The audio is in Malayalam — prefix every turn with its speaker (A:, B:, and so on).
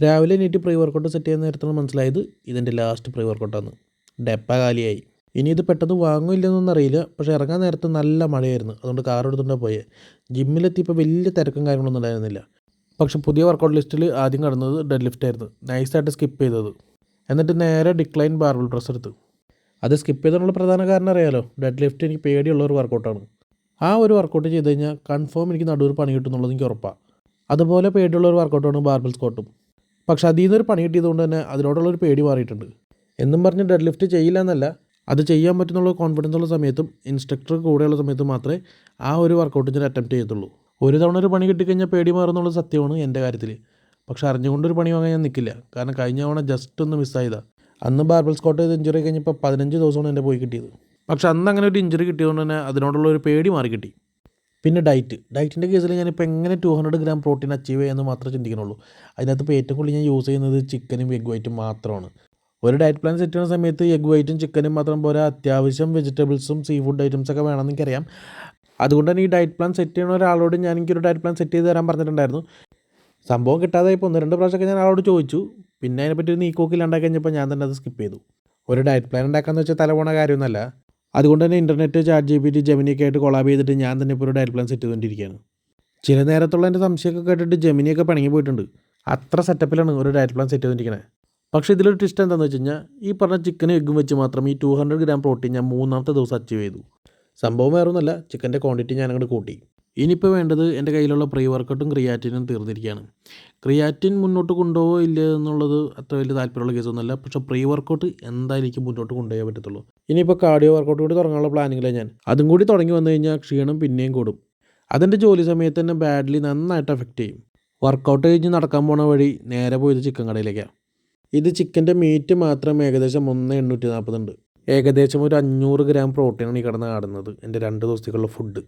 A: രാവിലെ എണീറ്റ് പ്രീ വർക്കൗട്ട് സെറ്റ് ചെയ്യുന്ന നേരത്താണ് മനസ്സിലായത് ഇതെൻ്റെ ലാസ്റ്റ് പ്രീ വർക്കൗട്ടാണ്. ഡെപ്പ കാലിയായി. ഇനി ഇത് പെട്ടെന്ന് വാങ്ങില്ലെന്നൊന്നും അറിയില്ല. പക്ഷേ ഇറങ്ങാൻ നേരത്ത് നല്ല മഴയായിരുന്നു. അതുകൊണ്ട് കാർ എടുത്തുകൊണ്ടാണ് പോയത്. ജിമ്മിലെത്തിയപ്പോൾ വലിയ തിരക്കും കാര്യങ്ങളൊന്നും ഉണ്ടായിരുന്നില്ല. പക്ഷേ പുതിയ വർക്കൗട്ട് ലിസ്റ്റിൽ ആദ്യം കടന്നത് ഡെഡ് ലിഫ്റ്റ് ആയിരുന്നു. നൈസായിട്ട് സ്കിപ്പ് ചെയ്തത്. എന്നിട്ട് നേരെ ഡിക്ലൈൻ ബാർബിൾ പ്രസ് എടുത്തു. അത് സ്കിപ്പ് ചെയ്തതിനുള്ള പ്രധാന കാരണം അറിയാലോ, ഡെഡ് ലിഫ്റ്റ് എനിക്ക് പേടിയുള്ള ഒരു വർക്കൗട്ടാണ്. ആ ഒരു വർക്കൗട്ട് ചെയ്ത് കഴിഞ്ഞാൽ കൺഫേം എനിക്ക് നടുവിൽ പണി കിട്ടുന്നുള്ളത് എനിക്ക് ഉറപ്പാണ്. അതുപോലെ പേടിയുള്ള ഒരു വർക്കൗട്ടാണ് ബാർബിൾ സ്ക്വാട്ടും. പക്ഷേ അതിൽ നിന്നൊരു പണി കിട്ടിയതുകൊണ്ട് തന്നെ അതിനോടുള്ളൊരു പേടി മാറിയിട്ടുണ്ട്. എന്നും പറഞ്ഞ് ഡെഡ് ലിഫ്റ്റ് ചെയ്യില്ല എന്നല്ല, അത് ചെയ്യാൻ പറ്റുന്നുള്ള കോൺഫിഡൻസ് ഉള്ള സമയത്തും ഇൻസ്ട്രക്ടർ കൂടെയുള്ള സമയത്തും മാത്രമേ ആ ഒരു വർക്കൗട്ട് ഞാൻ അറ്റംപ്റ്റ് ചെയ്യത്തുള്ളൂ. ഒരു തവണ ഒരു പണി കിട്ടിക്കഴിഞ്ഞാൽ പേടി മാറുന്നുള്ള സത്യമാണ് എൻ്റെ കാര്യത്തിൽ. പക്ഷേ അറിഞ്ഞുകൊണ്ടൊരു പണി വാങ്ങാൻ ഞാൻ നിൽക്കില്ല. കാരണം കഴിഞ്ഞ തവണ ജസ്റ്റ് ഒന്ന് മിസ്സായതാണ്. അന്ന് ബാർബിൾ സ്ക്വാട്ട് ചെയ്ത് ഇഞ്ചുറി കഴിഞ്ഞപ്പോൾ 15 ദിവസമാണ് എൻ്റെ പോയി കിട്ടിയത്. പക്ഷേ അന്ന് അങ്ങനെ ഒരു ഇഞ്ചുറി കിട്ടിയതുകൊണ്ട് തന്നെ അതിനോടുള്ള ഒരു പേടി മാറി കിട്ടി. പിന്നെ ഡയറ്റിൻ്റെ കേസിൽ ഞാനിപ്പോൾ എങ്ങനെ 200 ഗ്രാം പ്രോട്ടീൻ അച്ചീവ് ചെയ്യുമെന്ന് മാത്രമേ ചിന്തിക്കുന്നുള്ളൂ. അതിനകത്ത് ഇപ്പോൾ ഏറ്റവും കൂടുതൽ ഞാൻ യൂസ് ചെയ്യുന്നത് ചിക്കനും എഗ് വൈറ്റും മാത്രമാണ്. ഒരു ഡയറ്റ് പ്ലാൻ സെറ്റ് ചെയ്യുന്ന സമയത്ത് എഗ് വൈറ്റും ചിക്കനും മാത്രം പോരാ, അത്യാവശ്യം വെജിറ്റബിൾസും സീ ഫുഡ് ഐറ്റംസൊക്കെ വേണമെന്ന് എനിക്കറിയാം. അതുകൊണ്ട് തന്നെ ഈ ഡയറ്റ് പ്ലാൻ സെറ്റ് ചെയ്യുന്ന ഒരാളോട് ഞാൻ എനിക്കൊരു ഡയറ്റ് പ്ലാൻ സെറ്റ് ചെയ്ത് തരാൻ പറഞ്ഞിട്ടുണ്ടായിരുന്നു. സംഭവം കിട്ടാതെ ഇപ്പോൾ 1-2 പ്രാവശ്യമൊക്കെ ഞാൻ ആളോട് ചോദിച്ചു. പിന്നെ അതിനെപ്പറ്റി ഒരു നീക്കോക്കില്ലാണ്ടായി കഴിഞ്ഞപ്പോൾ ഞാൻ തന്നെ അത് സ്കിപ്പ് ചെയ്തു. ഒരു ഡയറ്റ് പ്ലാൻ ഉണ്ടാക്കാമെന്ന് വെച്ചാൽ തലപോണ കാര്യമൊന്നുമല്ല. അതുകൊണ്ട് തന്നെ ഇൻ്റർനെറ്റ്, ചാറ്റ് GPT, ജെമിനിയൊക്കെ ആയിട്ട് കൊളാബ് ചെയ്തിട്ട് ഞാൻ തന്നെ ഇപ്പോൾ ഒരു ഡയറ്റ് പ്ലാൻ സെറ്റ് ചെയ്തുകൊണ്ടിരിക്കുകയാണ്. ചില നേരത്തുള്ള എൻ്റെ സംശയമൊക്കെ കേട്ടിട്ട് ജെമിനിയൊക്കെ പിണങ്ങി പോയിട്ടുണ്ട്. അത്ര സെറ്റപ്പിലാണ് ഒരു ഡയറ്റ് പ്ലാൻ സെറ്റ് ചെയ്തുകൊണ്ടിരിക്കുന്നത്. പക്ഷേ ഇതിലൊരു ട്വിസ്റ്റ് എന്താണെന്ന് വെച്ച് കഴിഞ്ഞാൽ, ഈ പറഞ്ഞ ചിക്കനും എഗ്ഗും വെച്ച് മാത്രം ഈ 200 ഗ്രാം പ്രോട്ടീൻ ഞാൻ 3-ാമത്തെ ദിവസം അച്ചീവ് ചെയ്തു. സംഭവം വേറെ ഒന്നുമല്ല, ചിക്കൻ്റെ ക്വാണ്ടിറ്റി ഞാൻ അങ്ങോട്ട് കൂട്ടി. ഇനിയിപ്പോൾ വേണ്ടത് എൻ്റെ കയ്യിലുള്ള പ്രീ വർക്കൗട്ടും ക്രിയാറ്റിനും തീർന്നിരിക്കുകയാണ്. ക്രിയാറ്റിൻ മുന്നോട്ട് കൊണ്ടുപോകോ ഇല്ല എന്നുള്ളത് അത്ര വലിയ താല്പര്യമുള്ള കേസൊന്നുമല്ല. പക്ഷേ പ്രീ വർക്കൗട്ട് എന്തായാലും എനിക്ക് മുന്നോട്ട് കൊണ്ടുപോയേ പറ്റത്തുള്ളൂ. ഇനിയിപ്പോൾ കാർഡിയോ വർക്കൗട്ട് കൂടി തുടങ്ങാനുള്ള പ്ലാനിങ്ങിലാണ് ഞാൻ. അതും കൂടി തുടങ്ങി വന്നു കഴിഞ്ഞാൽ ക്ഷീണം പിന്നെയും കൂടും. അതെൻ്റെ ജോലി സമയത്ത് തന്നെ ബാഡ്ലി നന്നായിട്ട് എഫക്റ്റ് ചെയ്യും. വർക്കൗട്ട് കഴിഞ്ഞ് നടക്കാൻ പോണ വഴി നേരെ പോയത് ചിക്കൻ കടയിലേക്കാണ്. ഇത് ചിക്കൻ്റെ മീറ്റ് മാത്രം ഏകദേശം 1,840 ഉണ്ട്. ഏകദേശം ഒരു 500 ഗ്രാം പ്രോട്ടീനാണ് ഈ കിടന്ന് കാണുന്നത് എൻ്റെ 2 ദിവസത്തേക്കുള്ള ഫുഡ്.